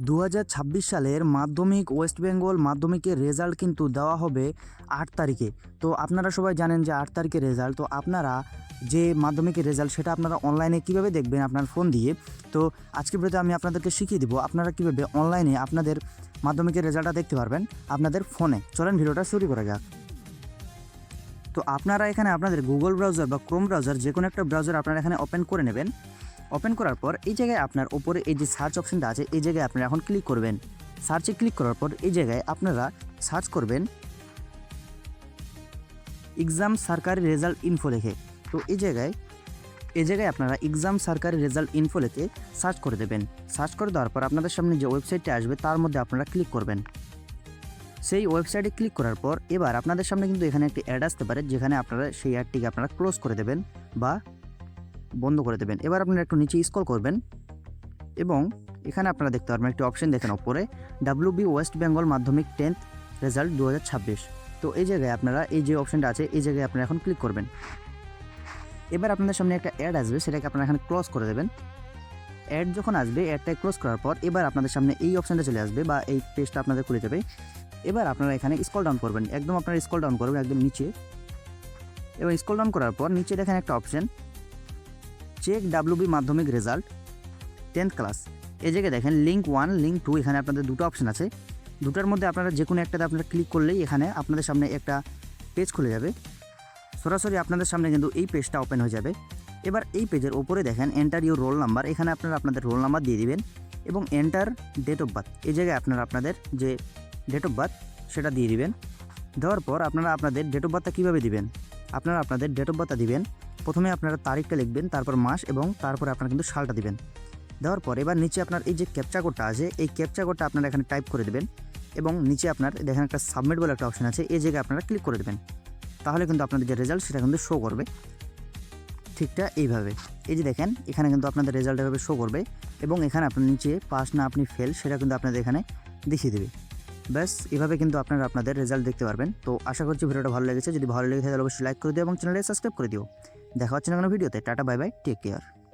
2026 সালের মাধ্যমিক ওয়েস্ট বেঙ্গল মাধ্যমিকের রেজাল্ট কিন্তু দেওয়া হবে 8 তারিখে। তো আপনারা সবাই জানেন যে 8 তারিখের রেজাল্ট। তো আপনারা যে মাধ্যমিকের রেজাল্ট সেটা আপনারা অনলাইনে কিভাবে দেখবেন আপনার ফোন দিয়ে। তো আজকের ভিডিওতে আমি আপনাদেরকে শিখিয়ে দিব আপনারা কিভাবে অনলাইনে আপনাদের মাধ্যমিকের রেজাল্টটা দেখতে পারবেন আপনাদের ফোনে। চলেন ভিডিওটা শুরু করা যাক। তো আপনারা এখানে আপনাদের গুগল ব্রাউজার বা ক্রোম ব্রাউজার যে কোনো একটা ব্রাউজার আপনারা এখানে ওপেন করে নেবেন। ওপেন করার পর এই জায়গায় আপনার ওপরে এই যে সার্চ অপশনটা আছে এই জায়গায় আপনারা এখন ক্লিক করবেন। সার্চে ক্লিক করার পর এই জায়গায় আপনারা সার্চ করবেন এক্সাম সরকারি রেজাল্ট ইনফো লিখে। তো এই জায়গায় আপনারা এক্সাম সরকারি রেজাল্ট ইনফো লিখে সার্চ করে দেবেন। সার্চ করে দেওয়ার পর আপনাদের সামনে যে ওয়েবসাইটটা আসবে তার মধ্যে আপনারা ক্লিক করবেন। সেই ওয়েবসাইটে ক্লিক করার পর এবার আপনাদের সামনে কিন্তু এখানে একটি অ্যাড আসতে পারে, যেখানে আপনারা সেই অ্যাডটিকে আপনারা ক্লোজ করে দেবেন বা বন্ধ করে দেবেন। এবার আপনারা একটু নিচে স্ক্রল করবেন এবং এখানে আপনারা দেখতে পারবেন একটি অপশন দেখেন ওপরে WB ওয়েস্ট বেঙ্গল মাধ্যমিক 10th রেজাল্ট 2026। তো এই জায়গায় আপনারা এই যে অপশনটা আছে এই জায়গায় আপনারা এখন ক্লিক করবেন। এবার আপনাদের সামনে একটা অ্যাড আসবে, সেটাকে আপনারা এখানে ক্লোজ করে দেবেন। অ্যাড যখন আসবে অ্যাডটাকে ক্লোজ করার পর এবার আপনাদের সামনে এই অপশনটা চলে আসবে বা এই পেজটা আপনাদের খুলে যাবে। এবার আপনারা এখানে স্ক্রল ডাউন করবেন, একদম আপনারা স্ক্রল ডাউন করবেন একদম নিচে। এবং স্ক্রল ডাউন করার পর নিচে দেখেন একটা অপশন চেক WB মাধ্যমিক রেজাল্ট 10th ক্লাস। এই জায়গায় দেখেন লিঙ্ক 1 লিঙ্ক 2, এখানে আপনাদের দুটো অপশন আছে। দুটার মধ্যে আপনারা যে কোনো একটাতে আপনারা ক্লিক করলেই এখানে আপনাদের সামনে একটা পেজ খুলে যাবে। সরাসরি আপনাদের সামনে কিন্তু এই পেজটা ওপেন হয়ে যাবে। এবার এই পেজের ওপরে দেখেন এন্টার ইউর রোল নাম্বার, এখানে আপনারা আপনাদের রোল নাম্বার দিয়ে দিবেন এবং এন্টার ডেট অফ বার্থ, এই জায়গায় আপনারা আপনাদের যে ডেট অফ বার্থ সেটা দিয়ে দিবেন। দেওয়ার পর আপনারা আপনাদের ডেট অফ বার্থটা কীভাবে দিবেন, আপনারা আপনাদের ডেট অফ বার্থটা দিবেন। প্রথমে আপনারা তারিখটা লিখবেন, তারপর মাস এবং তারপরে আপনারা কিন্তু সালটা দিবেন। দেওয়ার পর এবার নিচে আপনার এই যে ক্যাপচা কোডটা আছে এই ক্যাপচা কোডটা আপনারা এখানে টাইপ করে দেবেন এবং নিচে আপনার দেখেন একটা সাবমিট বলে একটা অপশন আছে, এই জায়গায় আপনারা ক্লিক করে দেবেন। তাহলে কিন্তু আপনাদের যে রেজাল্ট সেটা কিন্তু শো করবে ঠিকটা এইভাবে। এই যে দেখেন এখানে কিন্তু আপনাদের রেজাল্ট এভাবে শো করবে এবং এখানে আপনার নিচে পাস না আপনি ফেল সেটা কিন্তু আপনাদের এখানে দেখিয়ে দেবে। ব্যাস এভাবে কিন্তু আপনারা আপনাদের রেজাল্ট দেখতে পারবেন। তো আশা করছি ভিডিওটা ভালো লেগেছে। যদি ভালো লেগে থাকে তাহলে অবশ্যই লাইক করে দিও এবং চ্যানেলটা সাবস্ক্রাইব করে দিও। দেখা হচ্ছে না কোনো ভিডিওতে। Tata bye bye, take care.